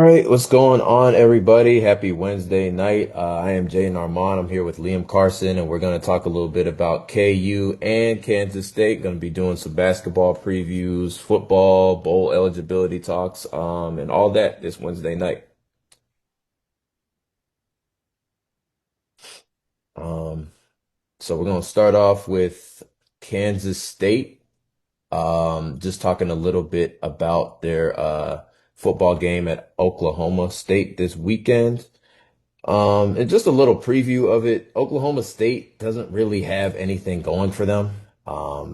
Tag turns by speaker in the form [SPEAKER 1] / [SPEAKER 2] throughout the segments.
[SPEAKER 1] right, what's going on, everybody? Happy Wednesday night. I am Jay and Armand. I'm here with Liam Carson, and we're going to talk a little bit about KU and Kansas State. Going to be doing some basketball previews, football, bowl eligibility talks, and all that this Wednesday night. Um, so we're going to start off with Kansas State. Just talking a little bit about their football game at Oklahoma State this weekend. And just a little preview of it. Oklahoma State doesn't really have anything going for them.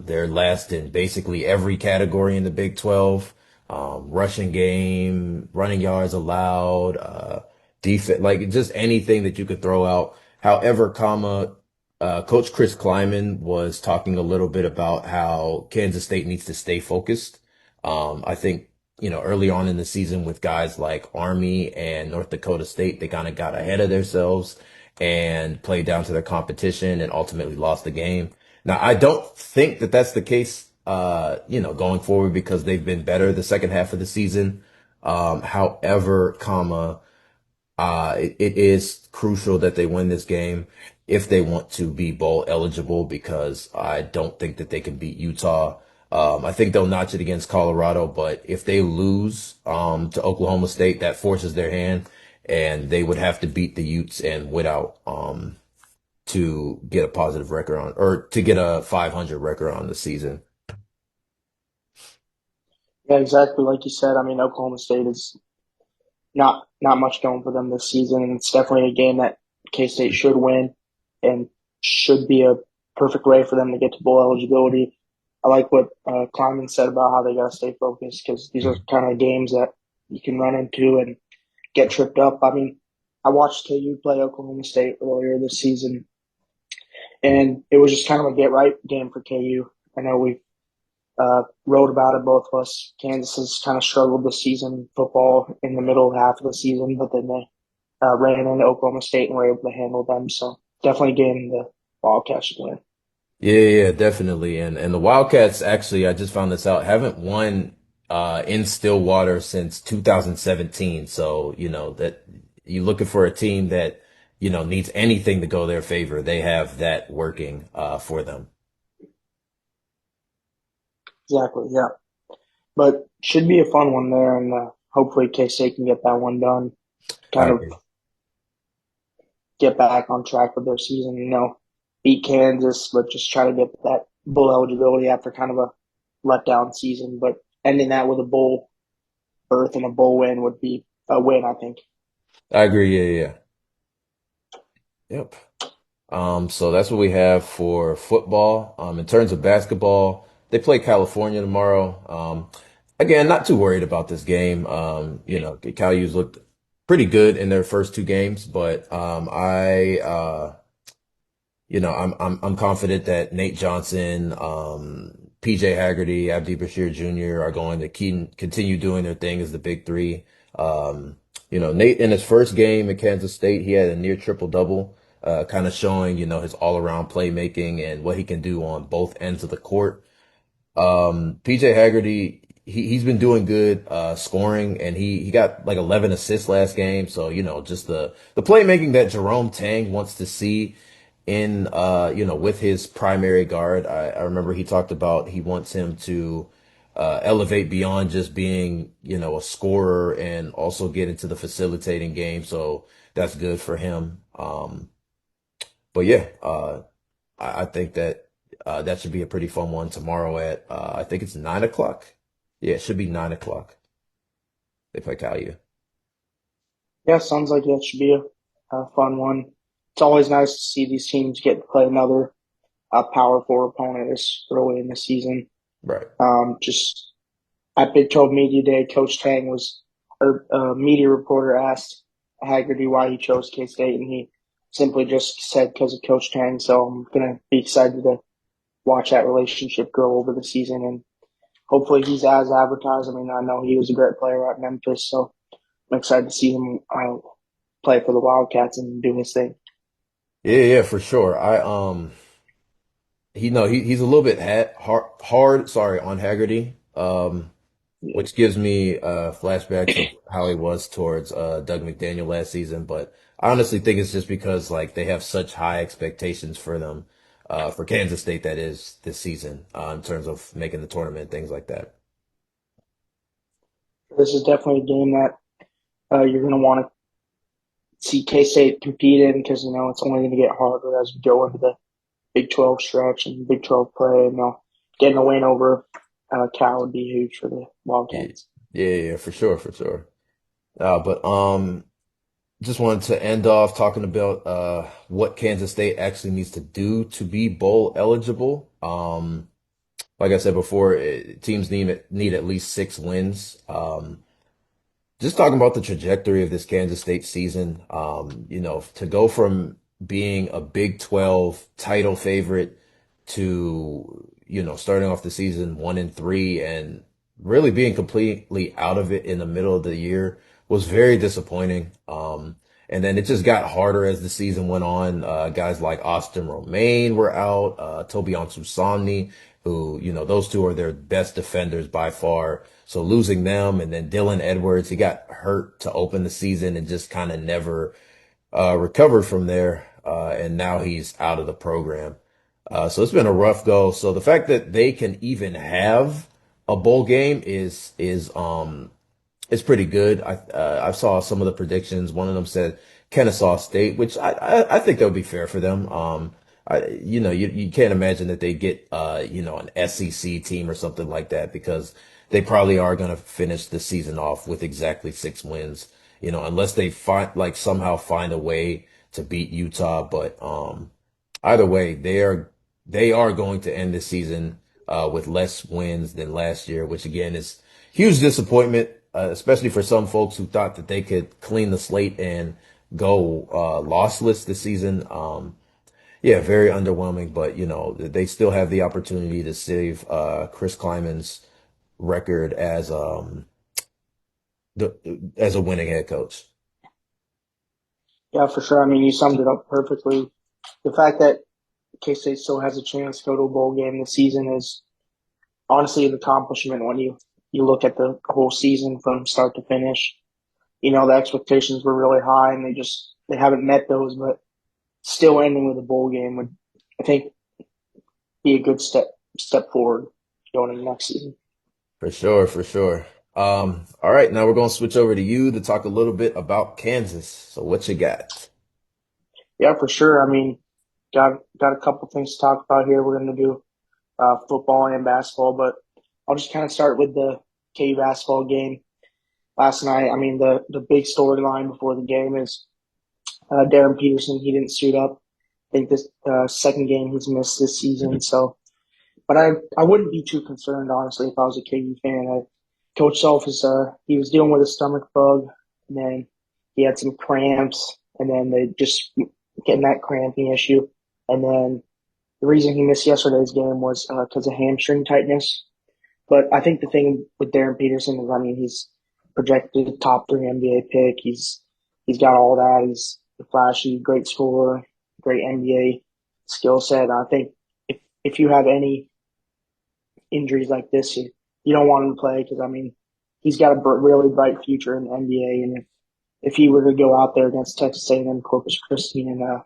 [SPEAKER 1] They're last in basically every category in the Big 12. Rushing game, running yards allowed, defense, like just anything that you could throw out. However, Coach Chris Kleiman was talking a little bit about how Kansas State needs to stay focused. I think early on in the season with guys like Army and North Dakota State, they kind of got ahead of themselves and played down to their competition and ultimately lost the game. Now, I don't think that that's the case, going forward because they've been better the second half of the season. However, it is crucial that they win this game if they want to be bowl eligible because I don't think that they can beat Utah. I think they'll notch it against Colorado, but if they lose to Oklahoma State, that forces their hand, and they would have to beat the Utes and win out to get a positive record on, or to get a 500 record on the season.
[SPEAKER 2] Yeah, exactly like you said. I mean, Oklahoma State is not much going for them this season, and it's definitely a game that K State should win and should be a perfect way for them to get to bowl eligibility. I like what Kleiman said about how they got to stay focused because these are kind of games that you can run into and get tripped up. I mean, I watched KU play Oklahoma State earlier this season, and it was just kind of a get right game for KU. I know we wrote about it, both of us. Kansas has kind of struggled this season in football in the middle half of the season, but then they ran into Oklahoma State and were able to handle them. So definitely getting the Wildcats should win.
[SPEAKER 1] Yeah, definitely. And the Wildcats actually, I just found this out, haven't won in Stillwater since 2017. So, that you're looking for a team that, needs anything to go their favor. They have that working for them.
[SPEAKER 2] Exactly, yeah. But should be a fun one there, and hopefully K State can get that one done.
[SPEAKER 1] I
[SPEAKER 2] Kind of
[SPEAKER 1] agree.
[SPEAKER 2] get back on track with their season. Beat Kansas, but just try to get that bowl eligibility after kind of a letdown season. But ending that with a bowl berth and a bowl win would be a win, I think.
[SPEAKER 1] I agree. Yeah. Yep. So that's what we have for football. In terms of basketball, they play California tomorrow. Again, not too worried about this game. CalU's looked pretty good in their first two games, but I'm confident that Nate Johnson, PJ Haggerty, Abdi Bashir Jr. are going to continue doing their thing as the big three. Nate in his first game at Kansas State, he had a near triple double, kind of showing, his all around playmaking and what he can do on both ends of the court. PJ Haggerty, he's been doing good scoring, and he got like 11 assists last game. So just the playmaking that Jerome Tang wants to see in with his primary guard. I remember he talked about he wants him to elevate beyond just being a scorer and also get into the facilitating game. So that's good for him. But yeah, I think that that should be a pretty fun one tomorrow at I think it's 9 o'clock. Yeah, it should be 9 o'clock. They play Calu.
[SPEAKER 2] Yeah, sounds like that should be a fun one. It's always nice to see these teams get to play another Power Four opponent this early in the season.
[SPEAKER 1] Right.
[SPEAKER 2] Just at Big 12 Media Day, Coach Tang or a media reporter asked Haggerty why he chose K State, and he simply just said because of Coach Tang. So I'm gonna be excited to watch that relationship grow over the season, and hopefully he's as advertised. I mean, I know he was a great player at Memphis, so I'm excited to see him play for the Wildcats and do his thing.
[SPEAKER 1] Yeah, for sure. He's a little bit hard, sorry, on Haggerty.
[SPEAKER 2] Yeah.
[SPEAKER 1] which gives me flashbacks of how he was towards Doug McDaniel last season. But I honestly think it's just because like they have such high expectations for them, for Kansas State, that is, this season, in terms of making the tournament, things like that.
[SPEAKER 2] This is definitely a game that you're going to want to see K State compete in because it's only going to get harder as we go into the Big 12 stretch and Big 12 play. And getting a win over Cal would be huge for the
[SPEAKER 1] Yeah,
[SPEAKER 2] Wildcats.
[SPEAKER 1] yeah, for sure, for sure. But just wanted to end off talking about what Kansas State actually needs to do to be bowl eligible. Like I said before, teams need at least 6 wins. Just talking about the trajectory of this Kansas State season, to go from being a Big 12 title favorite to, starting off the season 1-3 and really being completely out of it in the middle of the year was very disappointing. And then it just got harder as the season went on. Guys like Austin Romaine were out, Tobiasu Somni, who, those two are their best defenders by far. So losing them, and then Dylan Edwards, he got hurt to open the season and just kind of never recovered from there. And now he's out of the program. So it's been a rough go. So the fact that they can even have a bowl game is it's pretty good. I saw some of the predictions. One of them said Kennesaw State, which I think that would be fair for them. You can't imagine that they get an SEC team or something like that, because they probably are going to finish the season off with exactly 6 wins. Unless they somehow find a way to beat Utah. But either way, they are going to end the season with less wins than last year, which again is huge disappointment, especially for some folks who thought that they could clean the slate and go lossless this season. Yeah, very underwhelming, but they still have the opportunity to save Chris Kleiman's record as a winning head coach.
[SPEAKER 2] Yeah, for sure. I mean, you summed it up perfectly. The fact that K State still has a chance to go to a bowl game this season is honestly an accomplishment when you look at the whole season from start to finish. The expectations were really high and they haven't met those, but still ending with a bowl game would, I think, be a good step forward going into next season.
[SPEAKER 1] For sure, for sure. All right, now we're going to switch over to you to talk a little bit about Kansas. So what you got?
[SPEAKER 2] Yeah, for sure. I mean, got a couple things to talk about here. We're going to do football and basketball, but I'll just kind of start with the KU basketball game last night. I mean, the big storyline before the game is Darren Peterson. He didn't suit up. I think this second game he's missed this season. So, but I wouldn't be too concerned honestly if I was a KU fan. Coach Self is he was dealing with a stomach bug, and then he had some cramps, and then they just getting that cramping issue, and then the reason he missed yesterday's game was because of hamstring tightness. But I think the thing with Darren Peterson is, I mean, he's projected top 3 NBA pick. He's got all that. He's a flashy, great scorer, great NBA skill set. I think if you have any injuries like this, you don't want him to play because I mean, he's got a really bright future in the NBA, and if he were to go out there against Texas A&M Corpus Christi and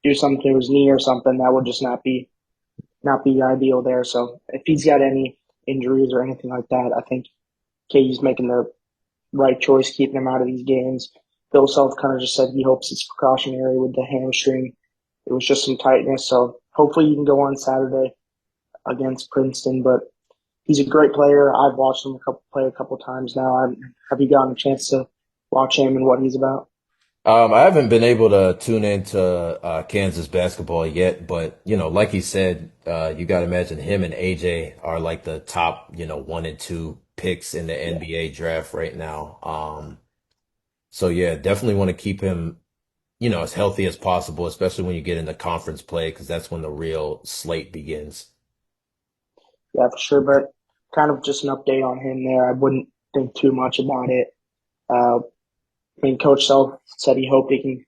[SPEAKER 2] do something to his knee or something, that would just not be ideal there. So if he's got any injuries or anything like that, I think KU's making the right choice keeping him out of these games. Bill Self kind of just said he hopes it's precautionary with the hamstring. It was just some tightness, so hopefully he can go on Saturday against Princeton. But he's a great player. I've watched him play a couple times now. Have you gotten a chance to watch him and what he's about?
[SPEAKER 1] I haven't been able to tune into Kansas basketball yet, but like he said, you got to imagine him and AJ are like the top, 1 and 2 picks in the
[SPEAKER 2] Yeah,
[SPEAKER 1] NBA draft right now. So yeah, definitely want to keep him, as healthy as possible, especially when you get into conference play, because that's when the real slate begins.
[SPEAKER 2] yeah, for sure. But kind of just an update on him there. I wouldn't think too much about it. I mean, Coach Self said he hoped he can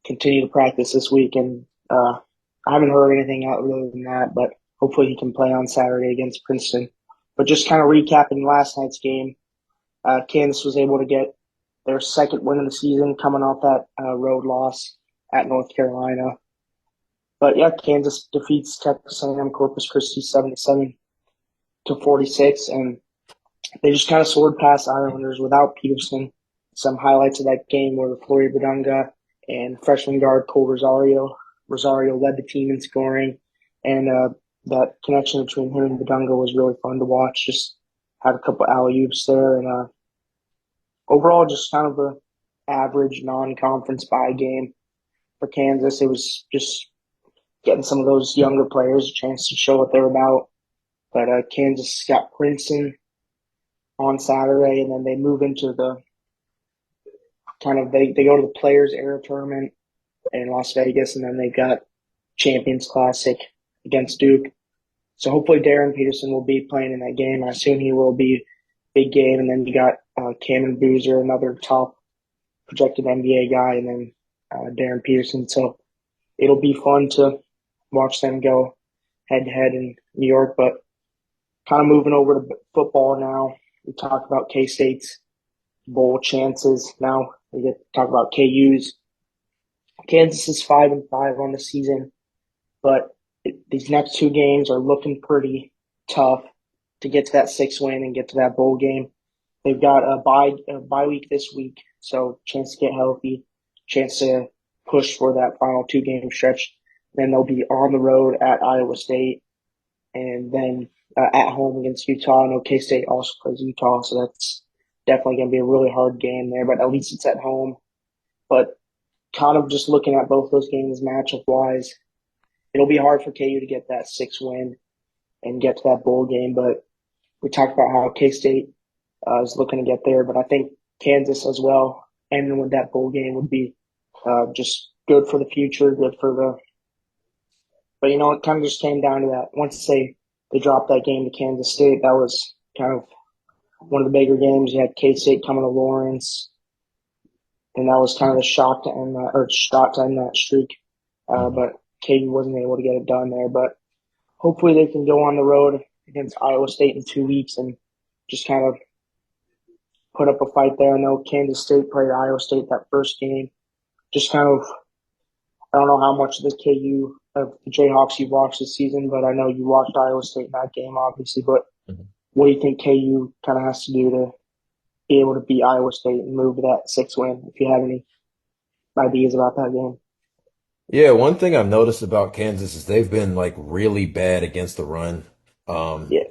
[SPEAKER 2] continue to practice this week, and I haven't heard anything other than that. But hopefully, he can play on Saturday against Princeton. But just kind of recapping last night's game, Kansas was able to get their second win of the season coming off that road loss at North Carolina. But yeah, Kansas defeats Texas A&M Corpus Christi 77-46, and they just kind of soared past Islanders without Peterson. Some highlights of that game were Flory Badunga and freshman guard Cole Rosario. Rosario led the team in scoring, and that connection between him and Badunga was really fun to watch. Just had a couple alley-oops there, and overall just kind of a average non-conference bye game for Kansas. It was just getting some of those younger players a chance to show what they're about. But Kansas got Princeton on Saturday, and then they move into the they go to the Players Era tournament in Las Vegas, and then they've got Champions Classic against Duke. So hopefully Darren Peterson will be playing in that game. I assume he will be. Big game, and then you got Cameron Boozer, another top projected NBA guy, and then Darren Peterson. So it'll be fun to watch them go head to head in New York. But kind of moving over to football now, we talk about K-State's bowl chances. Now we get to talk about KU's. Kansas is 5-5 on the season, but these next two games are looking pretty tough to get to that 6 win and get to that bowl game. They've got a bye week this week, so chance to get healthy, chance to push for that final 2 game stretch. Then they'll be on the road at Iowa State, and then at home against Utah. I know K-State also plays Utah, so that's definitely going to be a really hard game there, but at least it's at home. But kind of just looking at both those games matchup wise, it'll be hard for KU to get that 6 win and get to that bowl game. But we talked about how K-State is looking to get there, but I think Kansas as well, ending with that bowl game would be just good for the future, good for the. But it kind of just came down to that. Once they dropped that game to Kansas State, that was kind of one of the bigger games. You had K-State coming to Lawrence, and that was kind of the shot to end that streak.
[SPEAKER 1] Mhm.
[SPEAKER 2] But KU wasn't able to get it done there. But hopefully they can go on the road against Iowa State in 2 weeks and just kind of put up a fight there. I know Kansas State played Iowa State that first game. Just kind of, I don't know how much of the KU of the Jayhawks you watched this season, but I know you watched Iowa State in that game, obviously. But
[SPEAKER 1] Mhm.
[SPEAKER 2] what do you think KU kind of has to do to be able to beat Iowa State and move to that 6 win? If you have any ideas about that game.
[SPEAKER 1] Yeah, one thing I've noticed about Kansas is they've been like really bad against the run.
[SPEAKER 2] Yeah,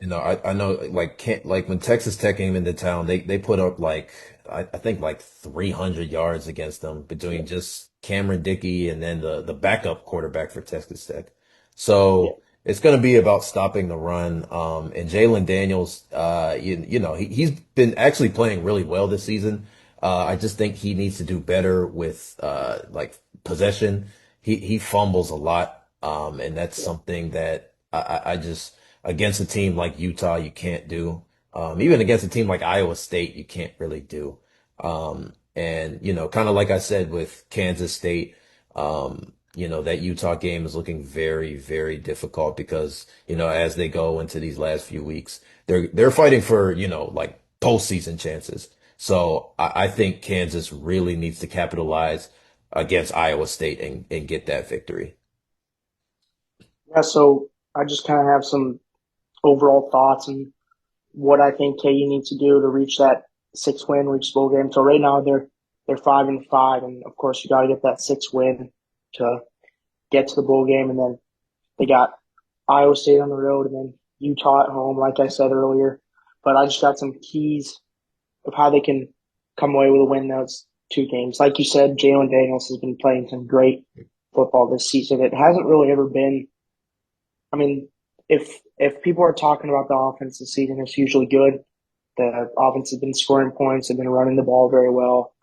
[SPEAKER 1] I know like can't like when Texas Tech came into town, they put up like I think like 300 yards against them
[SPEAKER 2] yeah,
[SPEAKER 1] between just Cameron Dickey and then the backup quarterback for Texas Tech.
[SPEAKER 2] yeah,
[SPEAKER 1] So it's going to be about stopping the run. And Jalen Daniels, he's been actually playing really well this season. I just think he needs to do better with like possession. He fumbles a lot, and that's
[SPEAKER 2] yeah.
[SPEAKER 1] something that I just against a team like Utah you can't do. Even against a team like Iowa State you can't really do. And kind of like I said with Kansas State, that Utah game is looking very, very difficult because as they go into these last few weeks, they're fighting for like postseason chances. So I think Kansas really needs to capitalize against Iowa State and get that victory.
[SPEAKER 2] Yeah, so I just kind of have some overall thoughts and what I think KU needs to do to reach that 6 win, reach bowl game. So right now they're 5-5, and of course you got to get that 6 win to get to the bowl game, and then they got Iowa State on the road, and then Utah at home, like I said earlier. But I just got some keys of how they can come away with a win those 2 games. Like you said, Jalen Daniels has been playing some great football this season. It hasn't really ever been. I mean, if people are talking about the offense this season, it's usually good. The offense has been scoring points, they've been running the ball very well.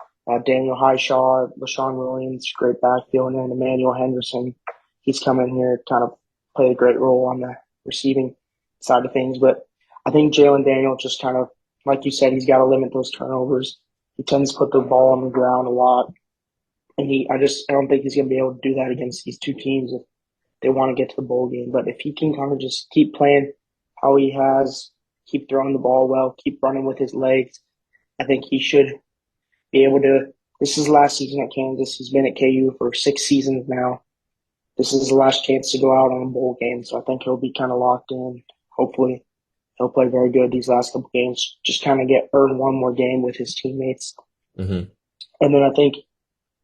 [SPEAKER 2] Daniel Highshaw, LaShawn Williams, great backfield, and then Emmanuel Henderson. He's come in here, kind of played a great role on the receiving side of things. But I think Jalen Daniel just kind of, like you said, he's got to limit those turnovers. He tends to put the ball on the ground a lot, and I don't think he's going to be able to do that against these two teams they want to get to the bowl game. But if he can kind of just keep playing how he has keep throwing the ball well, keep running with his legs. I think he should be able to. This is his last season at Kansas. He's been at KU for 6 seasons now. This is his last chance to go out on a bowl game, so I think he'll be kind of locked in. Hopefully, he'll play very good these last couple games. Just kind of earn one more game with his teammates,
[SPEAKER 1] Hmm.
[SPEAKER 2] and then I think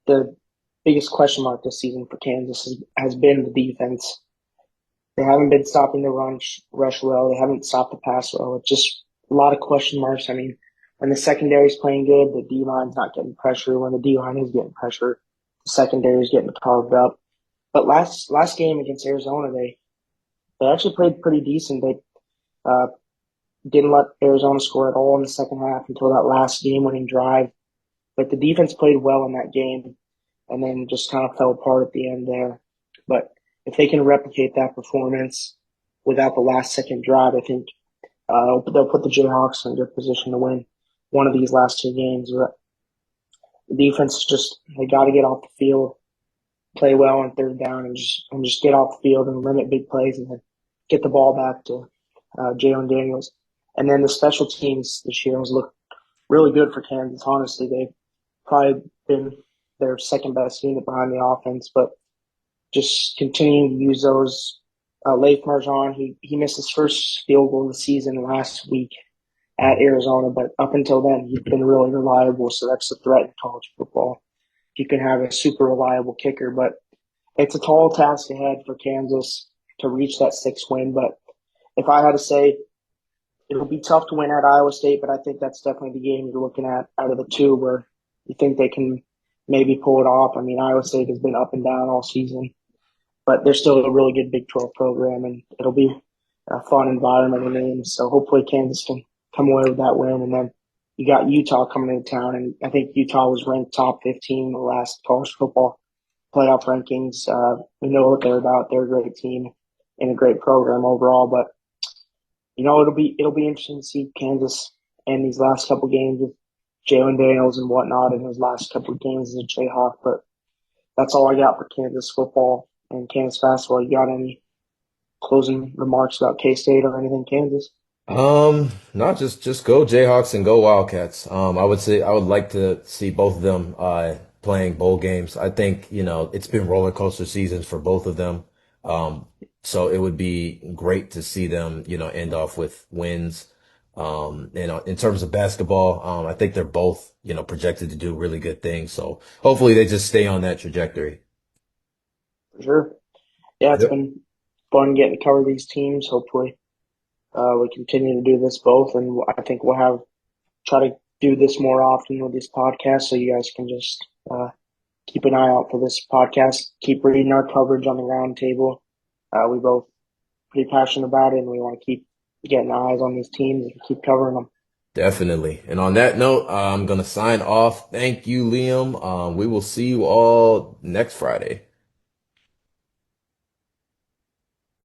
[SPEAKER 2] the biggest question mark this season for Kansas has been the defense. They haven't been stopping the rush well. They haven't stopped the pass well. It's just a lot of question marks. I mean, when the secondary's playing good, the D line's not getting pressure. When the D line is getting pressure, the secondary is getting carved up. But last game against Arizona, they actually played pretty decent. They uh, didn't let Arizona score at all in the second half until that last game-winning drive. But the defense played well in that game, and then just kind of fell apart at the end there. But if they can replicate that performance without the last second drive, I think they'll put the Jayhawks in a good position to win one of these last two games. But the defense just they got to get off the field, play well on third down, and just get off the field and limit big plays, and then get the ball back to Jalen Daniels. And then the special teams this year has looked really good for Kansas. Honestly, they've probably been their second best unit behind the offense, but just continuing to use those. Leif Marjan, he missed his first field goal of the season last week at Arizona, but up until then, he's been really reliable. So that's the threat in college football. You can have a super reliable kicker, but it's a tall task ahead for Kansas to reach that sixth win. But if I had to say, it'll be tough to win at Iowa State, but I think that's definitely the game you're looking at out of the two where you think they can maybe pull it off. I mean, Iowa State has been up and down all season, but they're still a really good Big 12 program, and it'll be a fun environment in games. So hopefully Kansas can come away with that win. And then you got Utah coming into town, and I think Utah was ranked top 15 in the last college football playoff rankings. We know what they're about. They're a great team and a great program overall. But it'll be interesting to see Kansas in these last couple games with Jalen Daniels and whatnot in his last couple of games as a Jayhawk. But that's all I got for Kansas football and Kansas basketball. You got any closing remarks about K State or anything Kansas?
[SPEAKER 1] Not just go Jayhawks and go Wildcats. I would say I would like to see both of them playing bowl games. I think, it's been roller coaster seasons for both of them. Um, so it would be great to see them, end off with wins. In terms of basketball, I think they're both, projected to do really good things. So hopefully they just stay on that trajectory.
[SPEAKER 2] For sure. Yeah, it's
[SPEAKER 1] Yep.
[SPEAKER 2] been fun getting to cover these teams. Hopefully, we continue to do this both, and I think we'll try to do this more often with these podcasts, so you guys can just keep an eye out for this podcast. Keep reading our coverage on the round table. We both pretty passionate about it, and we want to keep getting eyes on these teams and keep covering them.
[SPEAKER 1] Definitely. And on that note, I'm going to sign off. Thank you, Liam. We will see you all next Friday.